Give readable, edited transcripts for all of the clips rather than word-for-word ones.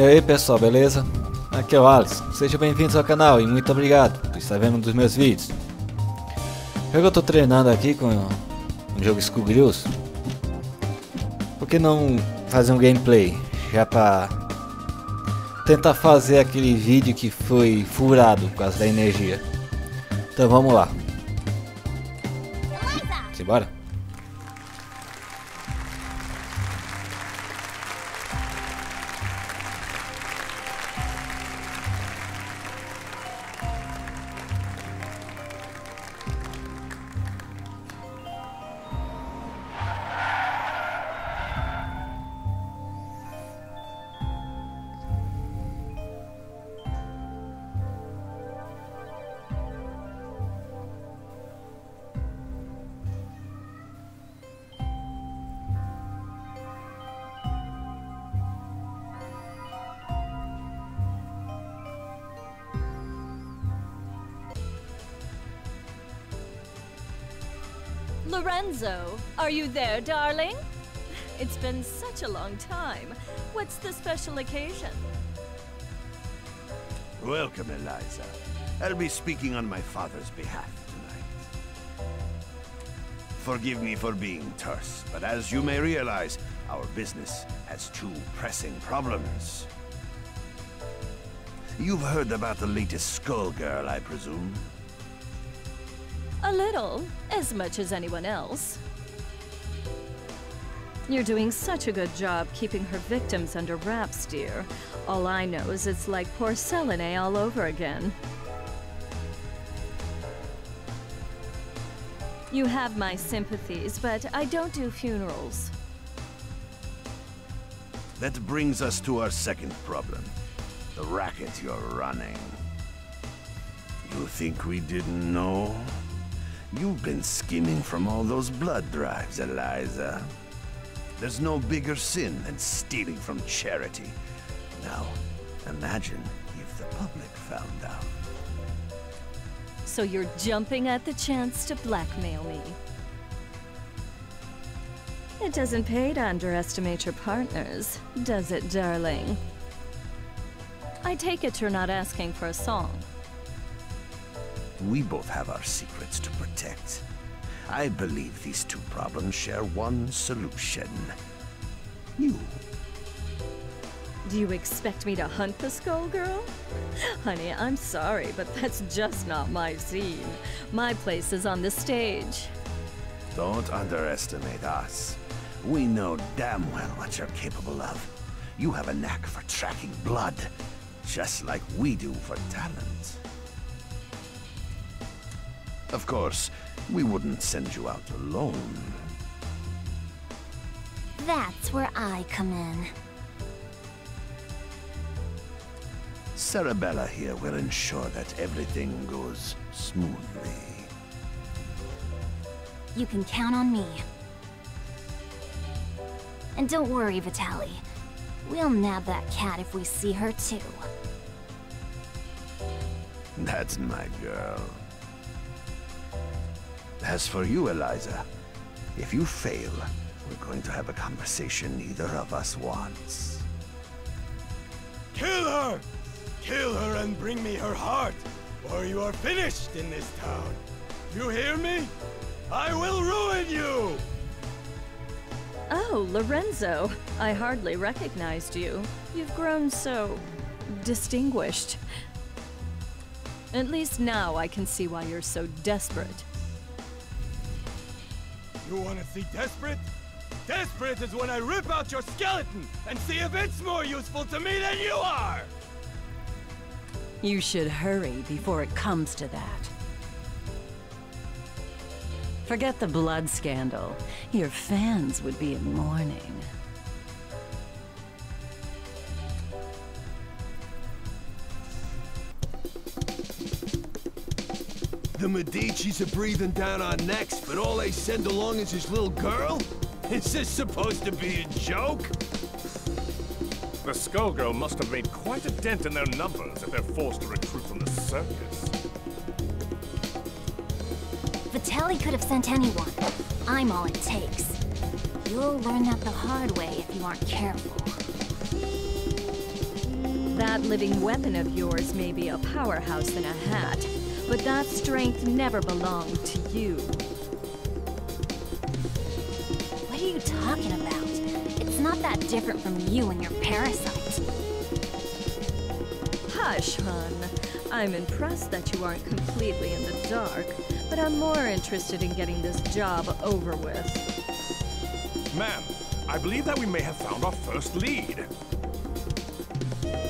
E aí pessoal, beleza? Aqui é o Alisson, sejam bem-vindos ao canal e muito obrigado por estar vendo um dos meus vídeos. Eu estou treinando aqui com o jogo Skullgrills. Por que não fazer um gameplay já para tentar fazer aquele vídeo que foi furado por causa da energia? Então vamos lá. Simbora? Lorenzo, are you there, darling? It's been such a long time. What's the special occasion? Welcome, Eliza. I'll be speaking on my father's behalf tonight. Forgive me for being terse, but as you may realize, our business has two pressing problems. You've heard about the latest Skull Girl, I presume? A little, as much as anyone else. You're doing such a good job keeping her victims under wraps, dear. All I know is it's like porcelain all over again. You have my sympathies, but I don't do funerals. That brings us to our second problem. The racket you're running. You think we didn't know? You've been skimming from all those blood drives, Eliza. There's no bigger sin than stealing from charity. Now, imagine if the public found out. So you're jumping at the chance to blackmail me. It doesn't pay to underestimate your partners, does it, darling? I take it you're not asking for a song. We both have our secrets to protect. I believe these two problems share one solution. You. Do you expect me to hunt the Skull Girl? Honey, I'm sorry, but that's just not my scene. My place is on the stage. Don't underestimate us. We know damn well what you're capable of. You have a knack for tracking blood, just like we do for talent. Of course, we wouldn't send you out alone. That's where I come in. Sarabella here will ensure that everything goes smoothly. You can count on me. And don't worry, Vitali. We'll nab that cat if we see her too. That's my girl. As for you, Eliza, if you fail, we're going to have a conversation neither of us wants. Kill her! Kill her and bring me her heart, or you are finished in this town. You hear me? I will ruin you! Oh, Lorenzo. I hardly recognized you. You've grown so distinguished. At least now I can see why you're so desperate. You want to see desperate? Desperate is when I rip out your skeleton and see if it's more useful to me than you are! You should hurry before it comes to that. Forget the blood scandal. Your fans would be in mourning. The Medicis are breathing down our necks, but all they send along is this little girl? Is this supposed to be a joke? The Skullgirl must have made quite a dent in their numbers if they're forced to recruit from the circus. Vitali could have sent anyone. I'm all it takes. You'll learn that the hard way if you aren't careful. That living weapon of yours may be a powerhouse in a hat, but that strength never belonged to you. What are you talking about? It's not that different from you and your parasite. Hush, hun. I'm impressed that you aren't completely in the dark, but I'm more interested in getting this job over with. Ma'am, I believe that we may have found our first lead.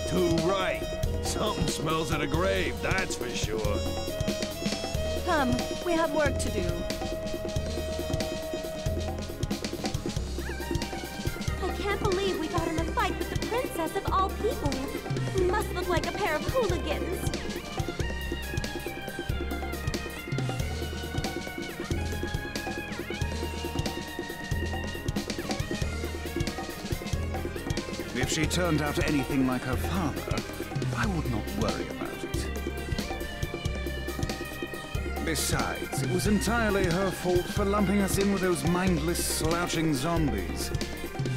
Too right. Something smells of a grave, that's for sure. Come, we have work to do. I can't believe we got in a fight with the princess of all people. We must look like a pair of hooligans. If she turned out anything like her father, I would not worry about it. Besides, it was entirely her fault for lumping us in with those mindless, slouching zombies.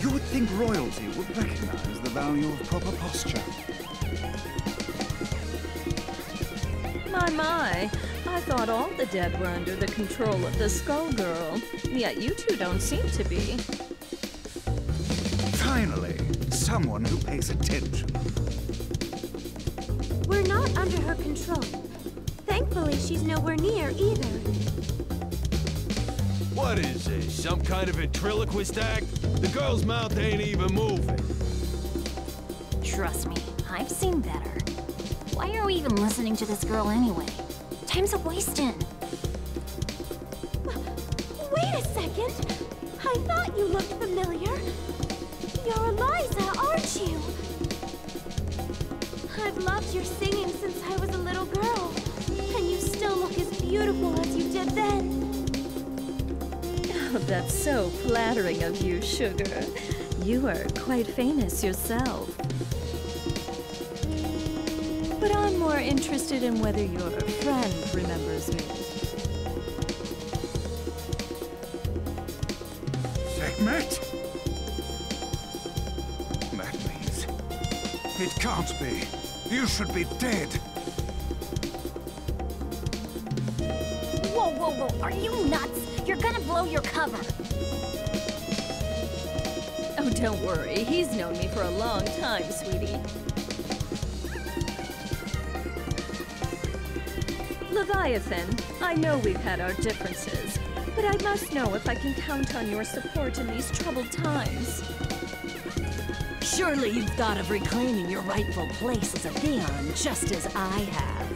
You would think royalty would recognize the value of proper posture. My, I thought all the dead were under the control of the Skullgirl. Yet you two don't seem to be. Finally, someone who pays attention. We're not under her control. Thankfully, she's nowhere near either. What is this, some kind of ventriloquist act? The girl's mouth ain't even moving. Trust me, I've seen better. Why are we even listening to this girl anyway? Time's a-wasting. Wait a second! I thought you looked familiar. You're Eliza, aren't you? I've loved your singing since I was a little girl. And you still look as beautiful as you did then. Oh, that's so flattering of you, Sugar. You are quite famous yourself. But I'm more interested in whether your friend remembers me. Sekhmet? That means... it can't be. You should be dead. Whoa, whoa, whoa, are you nuts? You're gonna blow your cover. Oh, don't worry. He's known me for a long time, sweetie. Leviathan, I know we've had our differences, but I must know if I can count on your support in these troubled times. Surely you've thought of reclaiming your rightful place as a Theon, just as I have.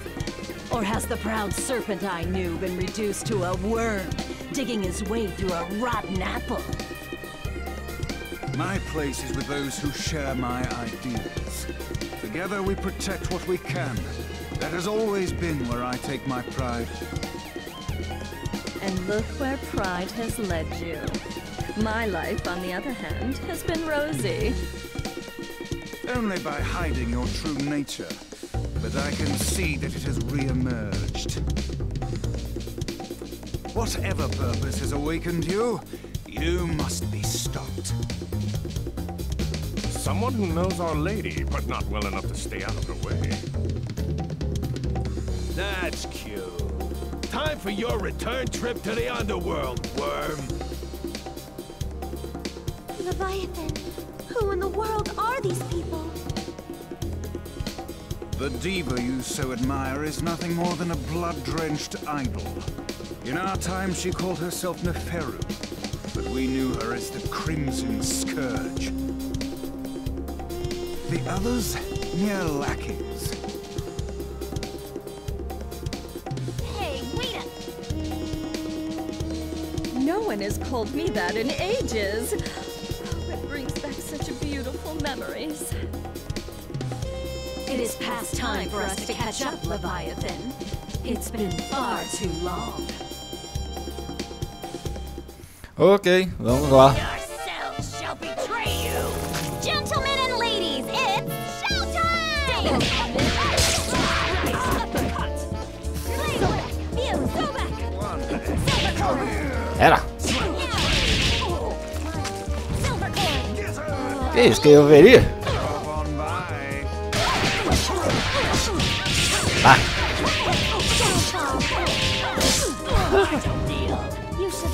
Or has the proud serpent I knew been reduced to a worm, digging his way through a rotten apple? My place is with those who share my ideals. Together we protect what we can. That has always been where I take my pride. And look where pride has led you. My life, on the other hand, has been rosy. Only by hiding your true nature. But I can see that it has re-emerged. Whatever purpose has awakened you, you must be stopped. Someone who knows Our Lady, but not well enough to stay out of her way. That's cute. Time for your return trip to the underworld, worm. Leviathan, who in the world are these people? The diva you so admire is nothing more than a blood-drenched idol. In our time, she called herself Neferu, but we knew her as the Crimson Scourge. The others, mere lackeys. Hey, wait a... No one has called me that in ages. Oh, it brings back such beautiful memories. It is past time for us to catch up, Leviathan. It's been far too long. Ok, vamos lá. Yourselves shall betray you! Gentlemen and ladies, it's showtime! Era! Que isso, que eu veria? Ah. You should.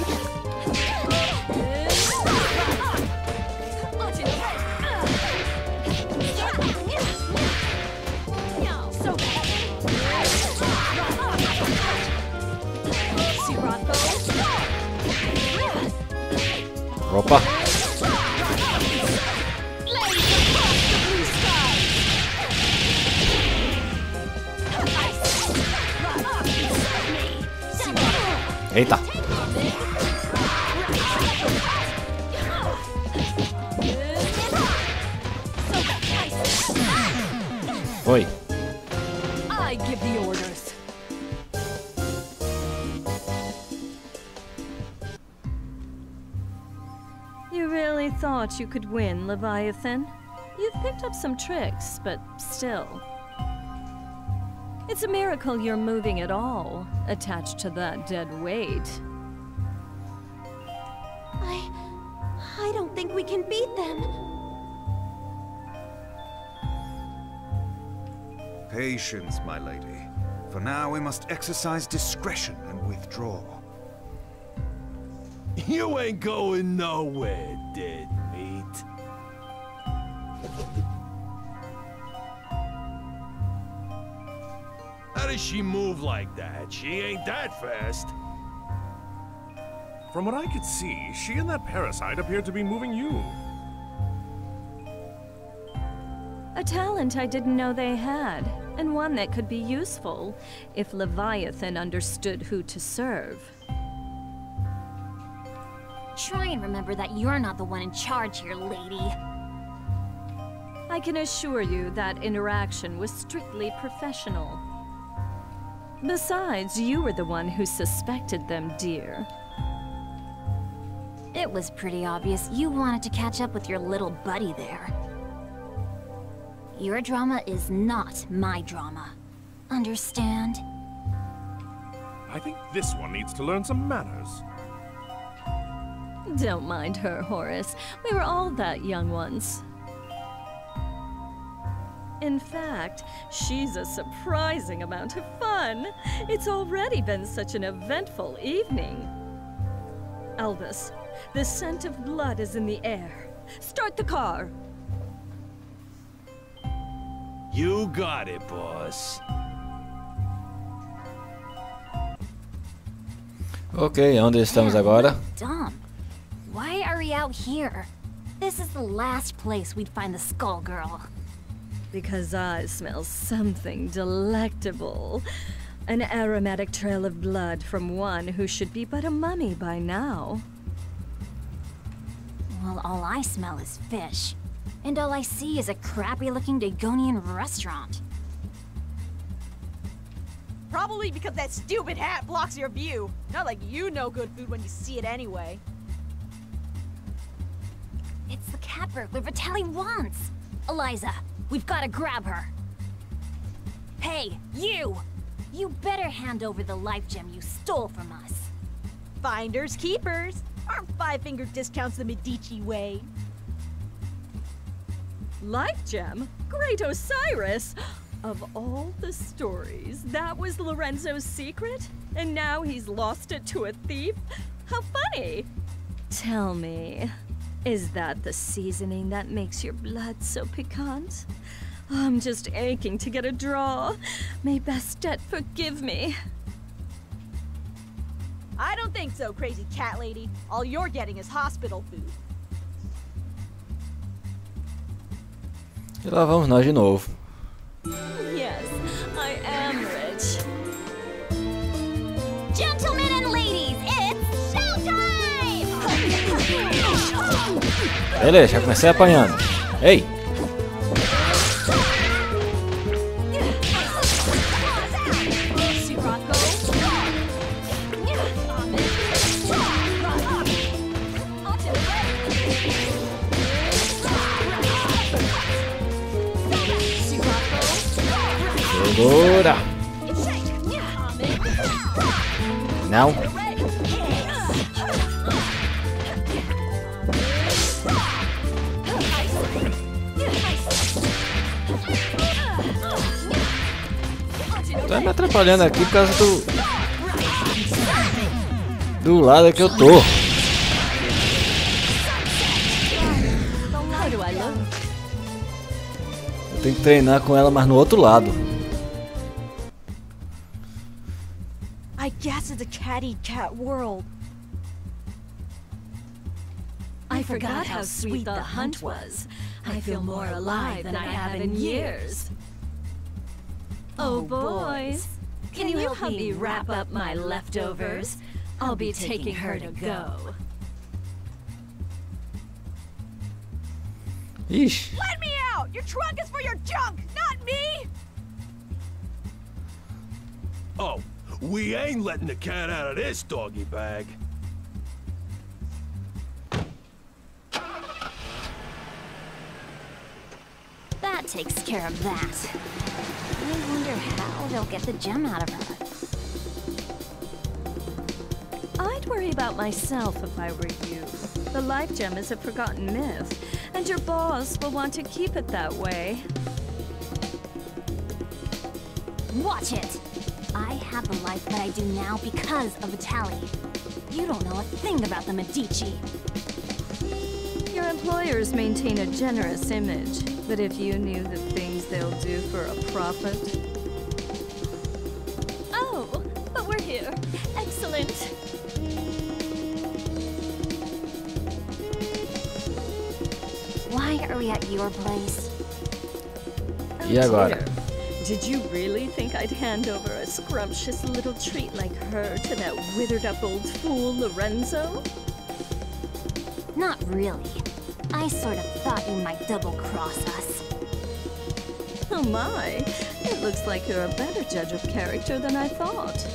Opa. Eita. Foi. I give the orders. You really thought you could win, Leviathan? You've picked up some tricks, but still. It's a miracle you're moving at all, attached to that dead weight. I don't think we can beat them. Patience, my lady. For now, we must exercise discretion and withdraw. You ain't going nowhere, dead meat. How does she move like that? She ain't that fast. From what I could see, she and that parasite appeared to be moving you. A talent I didn't know they had, and one that could be useful if Leviathan understood who to serve. Try and remember that you're not the one in charge here, lady. I can assure you that interaction was strictly professional. Besides, you were the one who suspected them, dear. It was pretty obvious you wanted to catch up with your little buddy there. Your drama is not my drama. Understand? I think this one needs to learn some manners. Don't mind her, Horace. We were all that young once. In fact, she's a surprising amount of fun. It's already been such an eventful evening. Elvis, the scent of blood is in the air. Start the car! You got it, boss. Ok, onde estamos agora? Dumb. Why are we out here? This is the last place we'd find the Skull Girl. Because I smell something delectable. An aromatic trail of blood from one who should be but a mummy by now. Well, all I smell is fish. And all I see is a crappy-looking Dagonian restaurant. Probably because that stupid hat blocks your view. Not like you know good food when you see it anyway. It's the cat burglar Vitelli wants. Eliza, we've got to grab her. Hey, you! You better hand over the life gem you stole from us. Finders keepers. Aren't five-finger discounts the Medici way? Life gem? Great Osiris! Of all the stories, that was Lorenzo's secret? And now he's lost it to a thief? How funny! Tell me, is that the seasoning that makes your blood so piquant? I'm just aching to get a draw. May Bastet forgive me. I don't think so, crazy cat lady. All you're getting is hospital food. E lá vamos nós de novo. Yes, I am rich. Gentlemen and ladies, it's showtime! Beleza, já comecei apanhando. Ei! Segura! Não. Tá me atrapalhando aqui por causa do lado que eu tô. Eu tenho que treinar com ela, mas no outro lado. I guess it's a catty cat world. I forgot how sweet the hunt was. I feel more alive than I have in years. Oh, boys. Can you help me wrap up my leftovers? I'll be taking her to go. Ixi. Let me out! Your trunk is for your junk, not me! Oh, we ain't letting the cat out of this doggy bag. That takes care of that. I wonder how they'll get the gem out of her. I'd worry about myself if I were you. The life gem is a forgotten myth, and your boss will want to keep it that way. Watch it! I have the life that I do now because of Vitaly. You don't know a thing about the Medici. Your employers maintain a generous image, but if you knew the things they'll do for a profit... Oh, but we're here. Excellent. Why are we at your place? E agora? Did you really think I'd hand over a scrumptious little treat like her to that withered-up old fool, Lorenzo? Not really. I sort of thought you might double-cross us. Oh my, it looks like you're a better judge of character than I thought.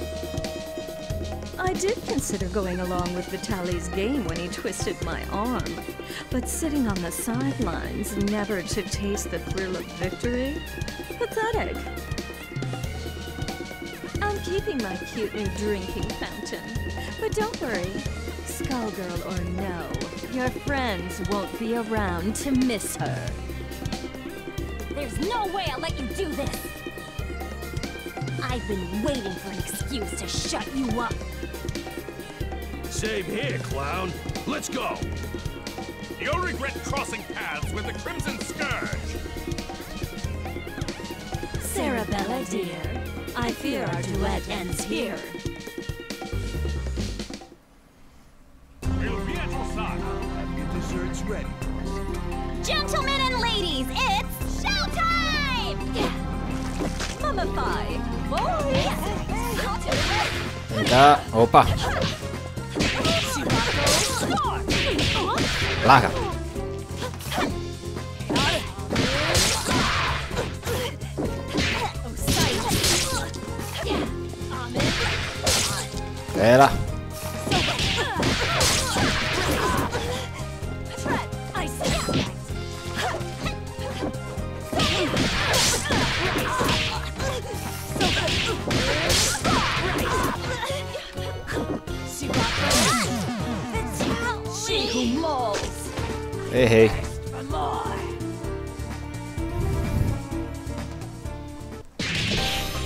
I did consider going along with Vitaly's game when he twisted my arm, but sitting on the sidelines, never to taste the thrill of victory? Pathetic. I'm keeping my cute new drinking fountain, but don't worry, Skullgirl or no, your friends won't be around to miss her. There's no way I'll let you do this! I've been waiting for an excuse to shut you up. Same here, clown. Let's go. You'll regret crossing paths with the Crimson Scourge. Sarabella, dear, I fear our duet ends here. We'll be at your side. Have your desserts ready. Gentlemen and ladies, it's showtime! Mummify, boys! Vem cá. Opa. Larga. Espera. Errei.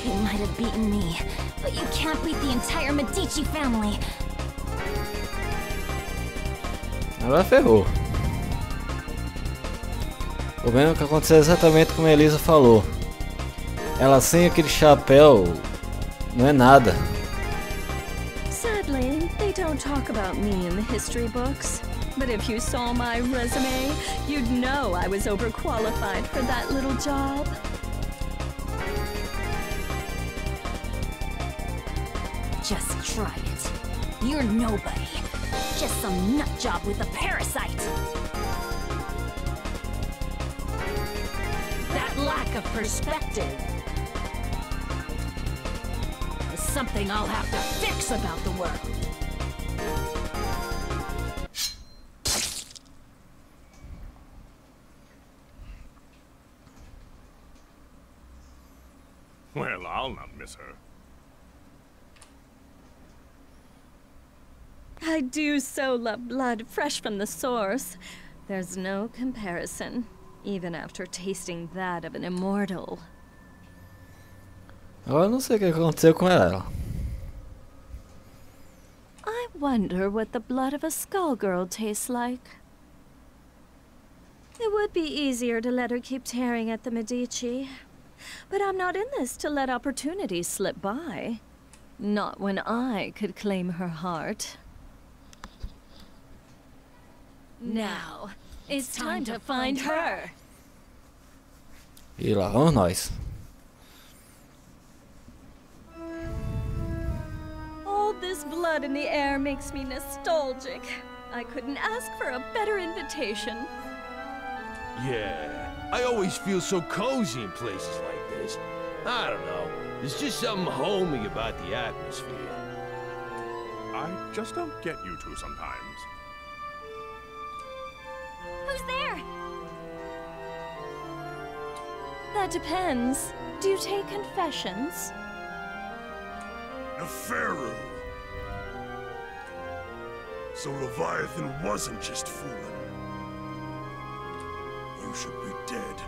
You might have beaten me, but you can't beat the entire Medici family. Agora ferrou. O mesmo que aconteceu exatamente como a Elisa falou. Ela sem aquele chapéu não é nada. Sadly, they don't talk about me in the history books. But if you saw my resume, you'd know I was overqualified for that little job. Just try it. You're nobody. Just some nut job with a parasite. That lack of perspective is something I'll have to fix about the world. Well, I'll not miss her. I do so love blood fresh from the source. There's no comparison, even after tasting that of an immortal. Agora eu não sei o que aconteceu com ela. I wonder what the blood of a skullgirl tastes like. It would be easier to let her keep tearing at the Medici. But I'm not in this to let opportunities slip by. Not when I could claim her heart. Now, it's time to find her. E lá vamos nós. All this blood in the air makes me nostalgic. I couldn't ask for a better invitation. Yeah, I always feel so cozy in places like this. I don't know. There's just something homey about the atmosphere. I just don't get you two sometimes. Who's there? That depends. Do you take confessions? Neferu! So Leviathan wasn't just fooling. You should be dead.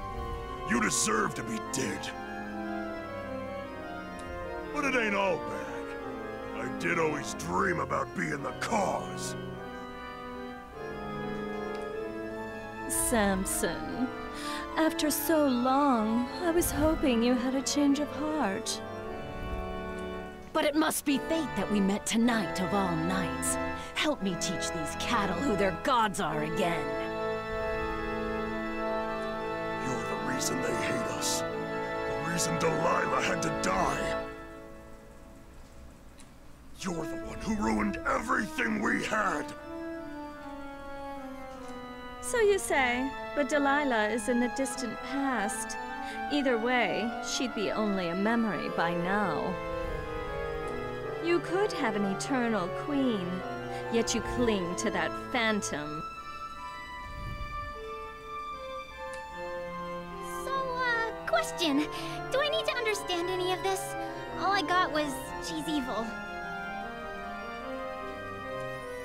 You deserve to be dead. But it ain't all bad. I did always dream about being the cause. Samson, after so long, I was hoping you had a change of heart. But it must be fate that we met tonight of all nights. Help me teach these cattle who their gods are again. You're the reason they hate us. The reason Delilah had to die. You're the one who ruined everything we had. So you say, but Delilah is in the distant past. Either way, she'd be only a memory by now. You could have an eternal queen, yet you cling to that phantom. Question. Do I need to understand any of this? All I got was she's evil.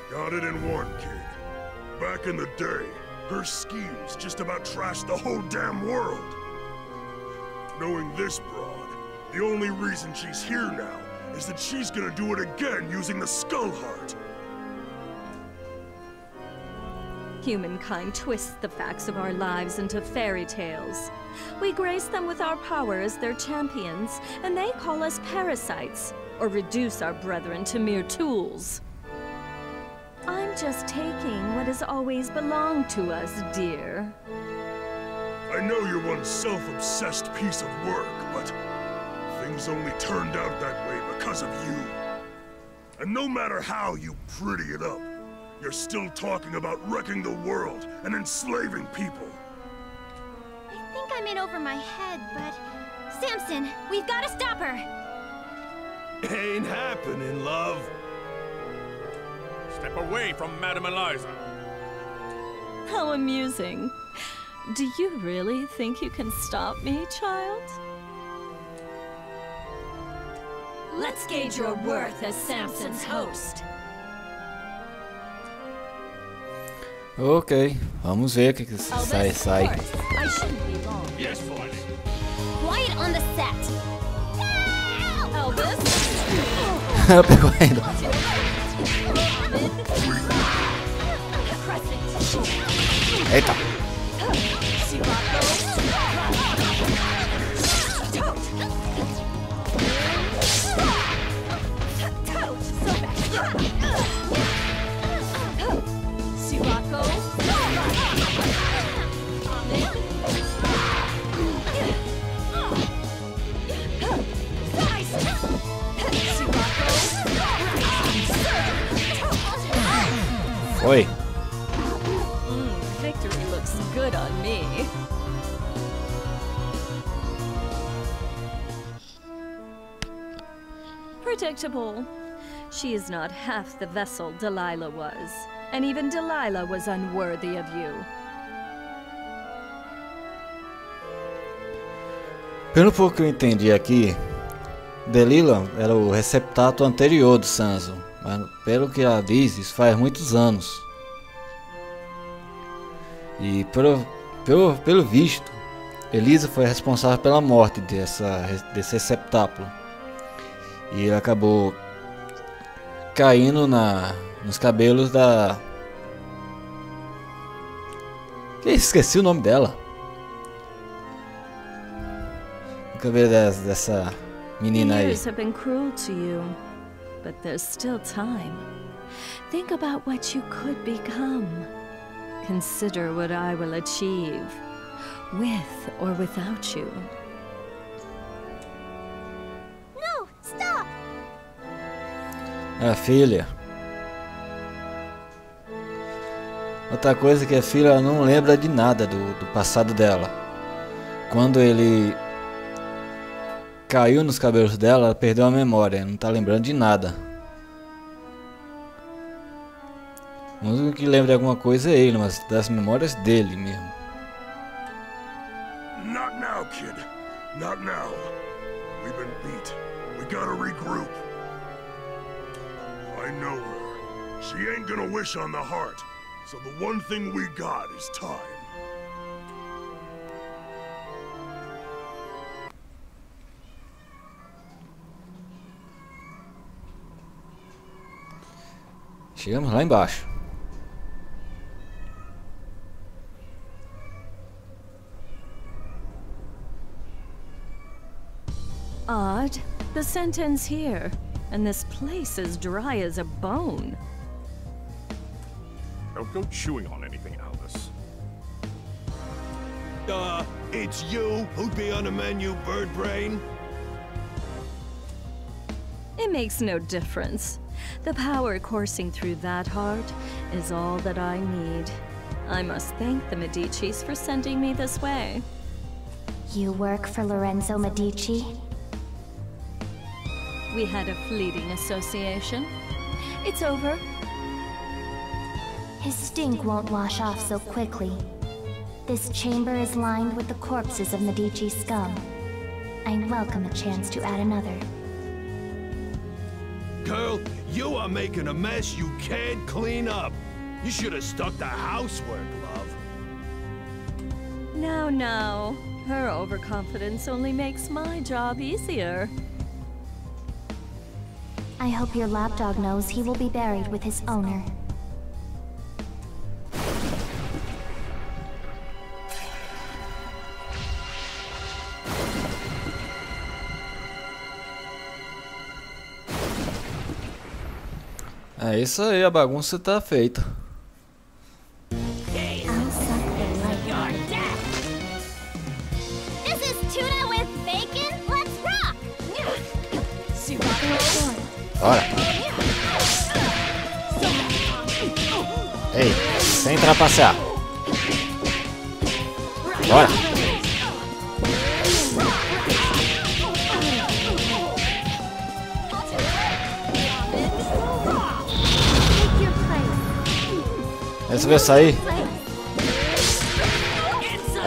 Got it in one, kid. Back in the day, her schemes just about trashed the whole damn world. Knowing this broad, the only reason she's here now is that she's gonna do it again using the Skull Heart. Humankind twists the facts of our lives into fairy tales. We grace them with our power as their champions, and they call us parasites, or reduce our brethren to mere tools. I'm just taking what has always belonged to us, dear. I know you're one self-obsessed piece of work, but things only turned out that way because of you. And no matter how you pretty it up, you're still talking about wrecking the world and enslaving people. I think I'm in over my head, but... Samson, we've got to stop her! Ain't happening, love. Step away from Madame Eliza. How amusing. Do you really think you can stop me, child? Let's gauge your worth as Samson's host. Ok, vamos ver o que sai. I shouldn't be long. Yes, boys. Quiet on the set! Elvis? Pegou ainda. Eita. Foi. Victory looks good on me. Predictable. She is not half the vessel Delilah was, and even Delilah was unworthy of you. Pelo pouco que eu entendi aqui, Delilah era o receptáculo anterior do Samson, mas pelo que ela diz, isso faz muitos anos. E pelo visto, Elisa foi responsável pela morte desse receptáculo. E ele acabou caindo nos cabelos da... Esqueci o nome dela. O cabelo dessa menina aí. Years have been cruel to you, but there's still time. Think about what you could become. Consider what I will achieve, with or without you. No, stop! A filha. Outra coisa que a filha não lembra de nada do passado dela. Quando ele caiu nos cabelos dela, ela perdeu a memória, não tá lembrando de nada. O único que lembra de alguma coisa é ele, mas das memórias dele mesmo. Not now, kid. Not now. We've been beat. We gotta regroup. I know her. She ain't gonna wish on the heart. So the one thing we got is time. Chegamos lá embaixo. Odd. The scent ends here, and this place is dry as a bone. Don't go chewing on anything, Albus. It's you who'd be on the menu, bird brain? It makes no difference. The power coursing through that heart is all that I need. I must thank the Medicis for sending me this way. You work for Lorenzo Medici? We had a fleeting association. It's over. His stink won't wash off so quickly. This chamber is lined with the corpses of Medici scum. I welcome a chance to add another. Girl, you are making a mess you can't clean up. You should have stuck to housework, love. No. Her overconfidence only makes my job easier. I hope your lapdog knows he will be buried with his owner. É isso aí, a bagunça tá feita. This is tuna with bacon. Let's rock! Bora. Ei, sem trapacear. Bora. Esse vai sair.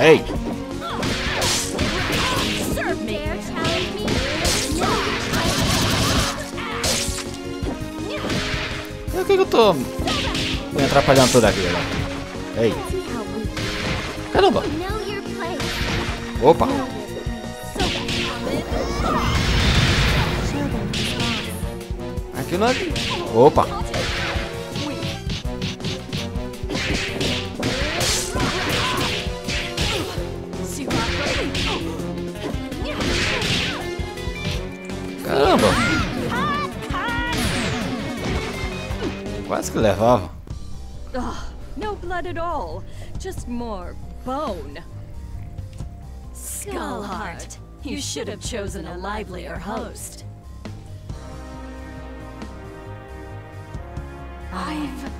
Ei. Por que eu tô me atrapalhando tudo aqui agora? Ei. Caramba. Opa. Aqui não é... Opa. Caramba. Quase que levava. No blood at all. Just more bone. Skullheart, you should have chosen a livelier host. I've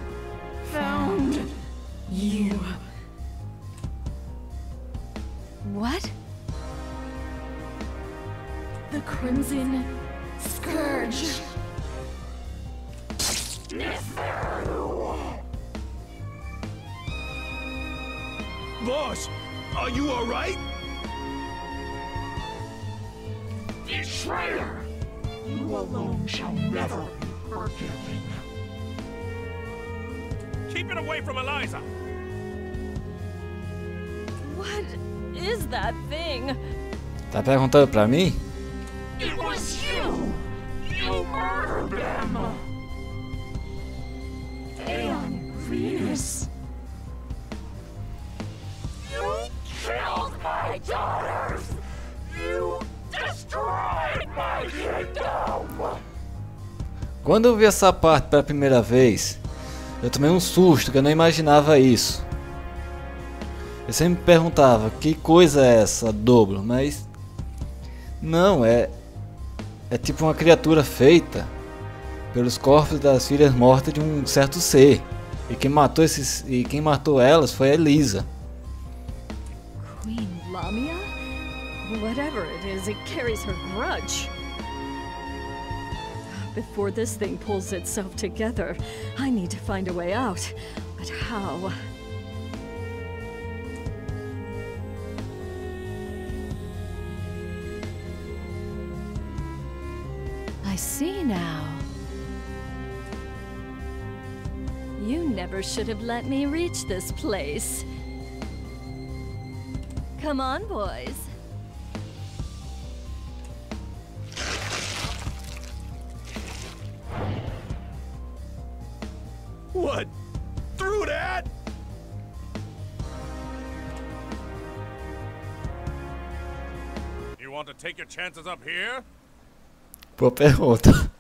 found you. What? The Crimson Scourge. Boss, are you alright? Betrayer! You alone shall never be forgiven. Keep it away from Eliza! What is that thing? Tá perguntando pra mim? It was you! murdered them! Damn, Venus! You killed my daughters! You destroyed my kingdom! Quando eu vi essa parte pela primeira vez, eu tomei um susto, que eu não imaginava isso. Eu sempre me perguntava, que coisa é essa, Dobro? Mas não, é tipo uma criatura feita pelos corpos das filhas mortas de um certo ser. E quem matou elas foi a Elisa. Queen Lamia? Whatever it is, it carries her grudge. Before this thing pulls itself together, I need to find a way out. But how? I see now. You never should have let me reach this place. Come on, boys. What? Through that? You want to take your chances up here? Boa pergunta.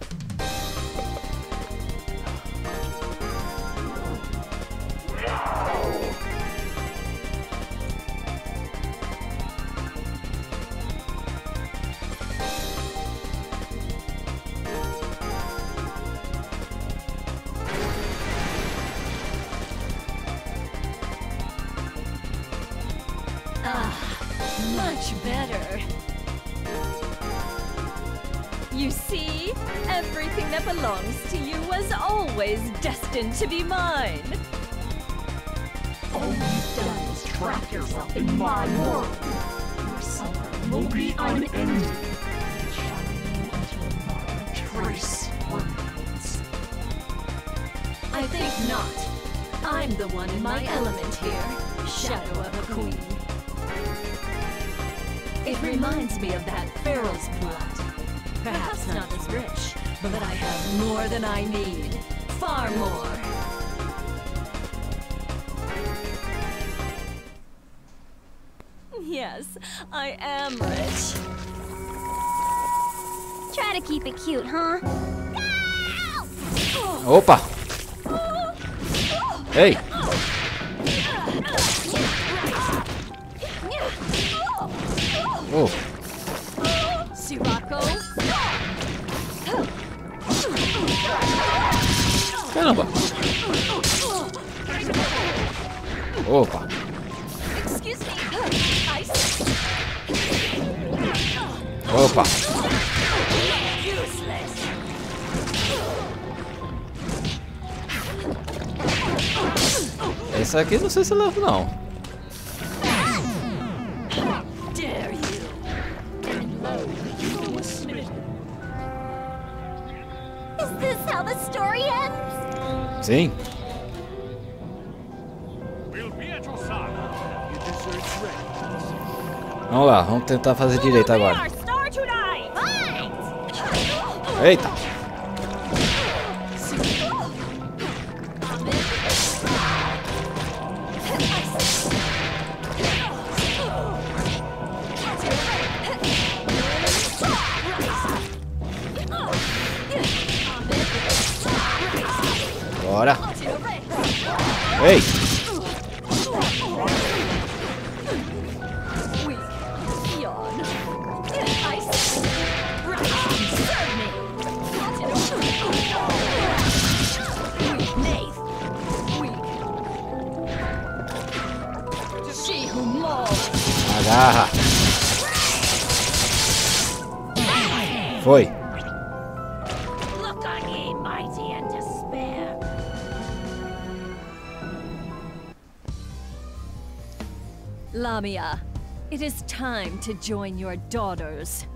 Much better. You see? Everything that belongs to you was always destined to be mine. All you've done is trap yourself in my world. Your suffering will be unending. Shadow until not a trace remains. I think not. I'm the one in my element here. Shadow of a queen. It reminds me of that Pharaoh's blood. Perhaps not as rich, but I have more than I need. Far more. Yes, I am rich. Try to keep it cute, huh? Opa! Ei! Oh. Sirocco. Caramba! Opa! Excuse me. Opa! Useless. Esse aqui não sei se eu levo não. Dare you? Is this how the story ends? Sim. Vamos lá, vamos tentar fazer direito agora. Eita! Bora! Ei! Agarra! Foi! Look on ye, mighty and despair. Lamia, it is time to join your daughters.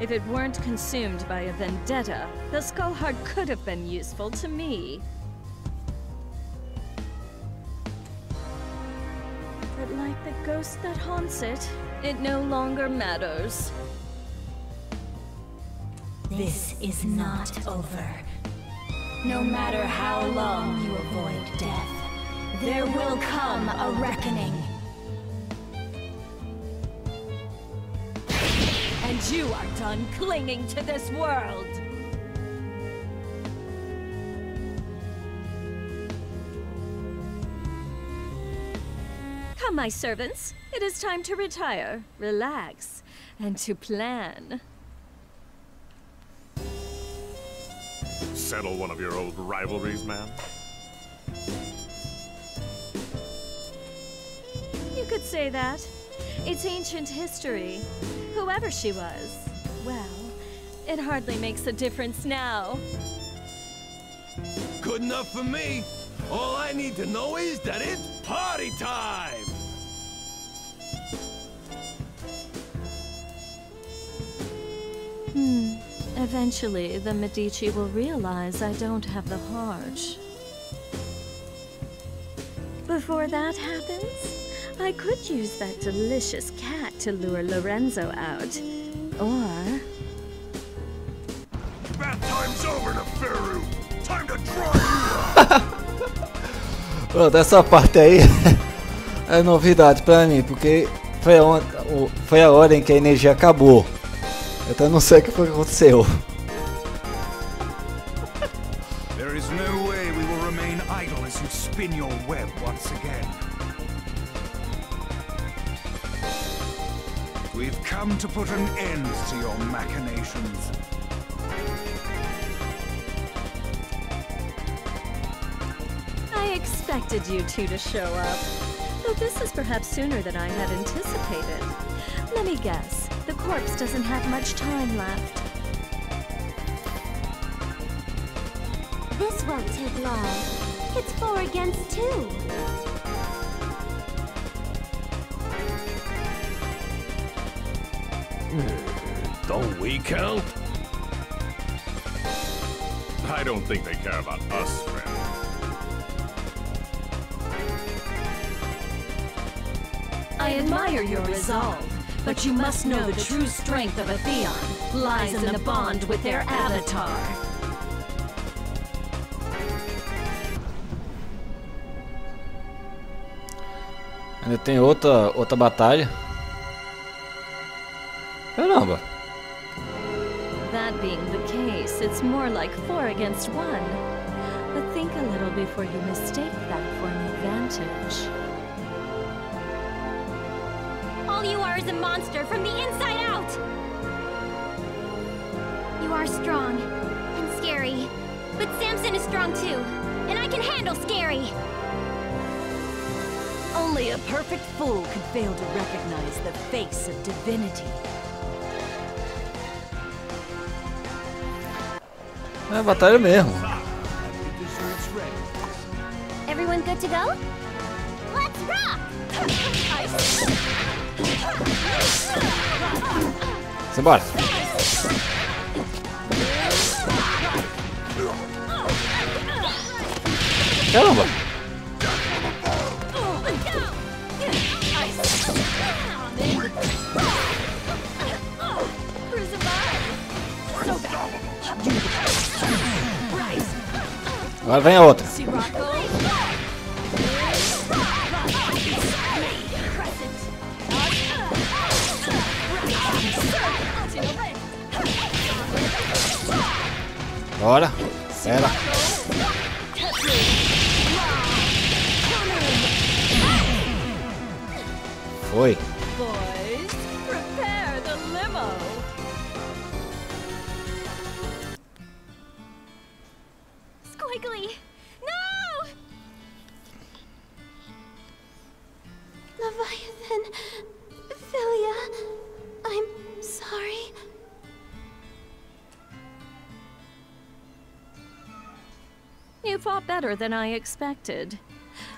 If it weren't consumed by a vendetta, the Skull Heart could have been useful to me. But like the ghost that haunts it, it no longer matters. This is not over. No matter how long you avoid death, there will come a reckoning. And you are done clinging to this world! Come, my servants. It is time to retire, relax, and to plan. Settle one of your old rivalries, ma'am? You could say that. It's ancient history. Whoever she was, well, it hardly makes a difference now. Good enough for me. All I need to know is that it's party time! Eventually, the Medici will realize I don't have the heart. Before that happens, I could use that delicious cat to lure Lorenzo out. Or... Bath time's over, Neferu! Time to dry you out! Pronto, essa parte aí é novidade pra mim, porque foi a hora em que a energia acabou. Então eu não sei o que foi que aconteceu. There is no way we will remain idle as you spin your web once again. We've come to put an end to your machinations. I expected you two to show up, though this is perhaps sooner than I had anticipated. Let me guess, the corpse doesn't have much time left. This won't take long. It's 4 against 2. Don't we count? I don't think they care about us, friend. I admire your resolve, but you must know the true strength of a Theon lies in the bond with their avatar. Ainda tem outra batalha. Caramba. That being the case, it's more like 4 against 1. But think a little before you mistake that for an advantage. All you are is a monster from the inside out! You are strong and scary, but Samson is strong too, and I can handle scary! Only a perfect fool could fail to recognize the face of divinity. É batalha mesmo. Everyone good to go? Let's rock! Simbora. Caramba. Agora vem a outra. Bora. Espera. Foi. Boys, prepare the limo. Squiggly! No! Leviathan, Philia, I'm sorry. You fought better than I expected.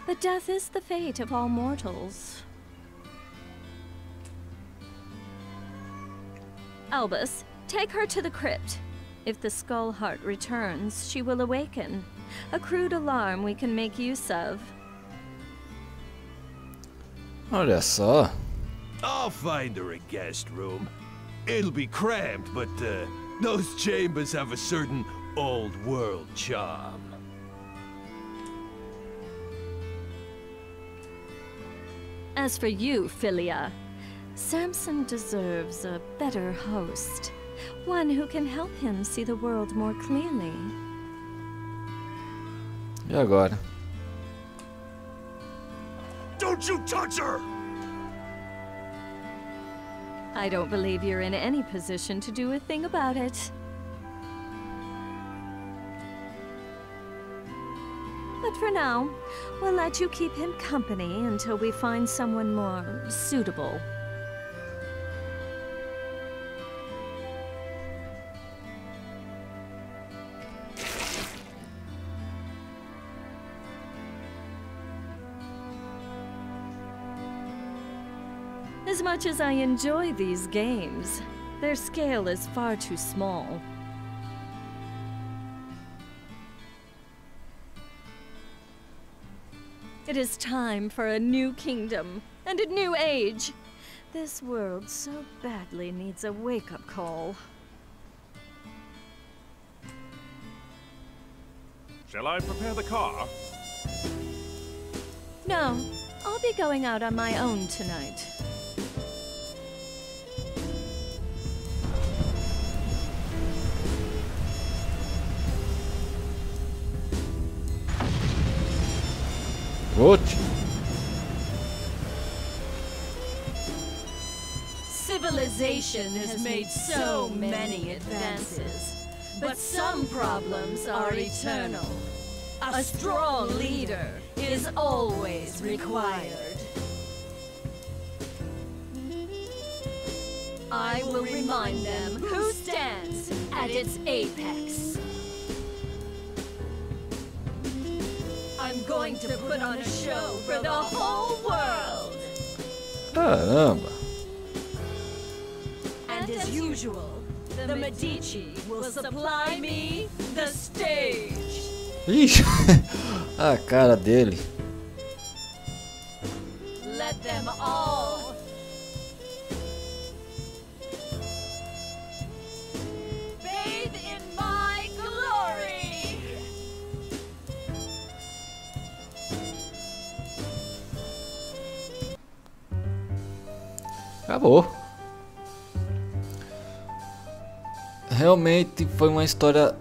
But death is the fate of all mortals. Albus, take her to the crypt. If the Skull Heart returns, she will awaken. A crude alarm we can make use of. Olha só. I'll find her a guest room. It'll be cramped, but those chambers have a certain old world charm. As for you, Philia, Samson deserves a better host. One who can help him see the world more clearly. E agora? Don't you touch her! I don't believe you're in any position to do a thing about it. But for now, we'll let you keep him company until we find someone more suitable. As much as I enjoy these games, their scale is far too small. It is time for a new kingdom and a new age. This world so badly needs a wake-up call. Shall I prepare the car? No, I'll be going out on my own tonight. What? Civilization has made so many advances, but some problems are eternal. A strong leader is always required. I will remind them who stands at its apex. I'm going to put on a show for the whole world. Caramba. And as usual, the Medici will supply me the stage. Ixi, a cara dele. Let them all bathe in my glory. Acabou. Realmente foi uma história,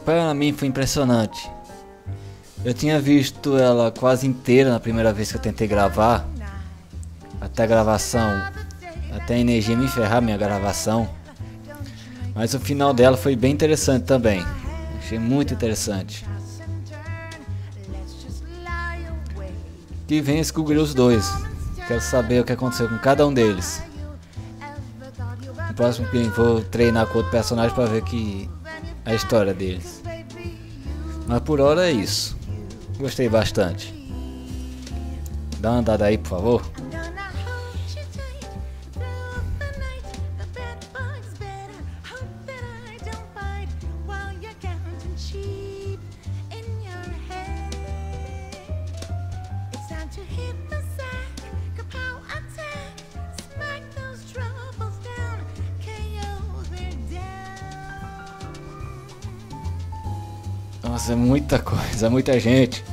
para mim foi impressionante. Eu tinha visto ela quase inteira na primeira vez que eu tentei gravar. Até a gravação, até a energia me ferrar minha gravação. Mas o final dela foi bem interessante também. Achei muito interessante. Que vem Skullgirls 2. Quero saber o que aconteceu com cada um deles. No próximo game vou treinar com outro personagem para ver a história deles. Mas por hora é isso. Gostei bastante. Dá uma andada aí, por favor. Nossa, é muita coisa, muita gente.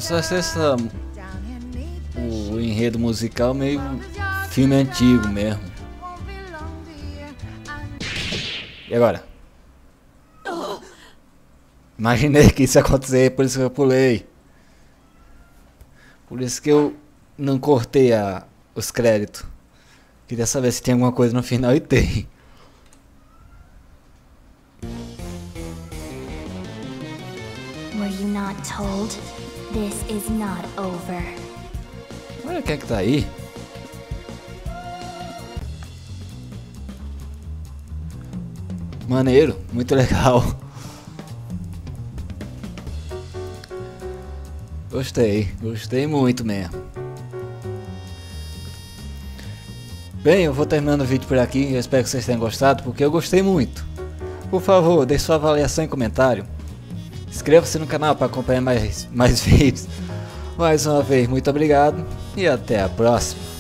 Só essa o enredo musical meio filme antigo mesmo. E agora? Imaginei que isso ia acontecer, por isso que eu pulei. Por isso que eu não cortei os créditos. Queria saber se tem alguma coisa no final e tem. Were you not told? This is not over. Olha quem é que tá aí. Maneiro, muito legal. Gostei muito mesmo. Bem, eu vou terminando o vídeo por aqui, eu espero que vocês tenham gostado, porque eu gostei muito. Por favor, deixe sua avaliação e comentário. Inscreva-se no canal para acompanhar mais vídeos. Mais uma vez, muito obrigado e até a próxima.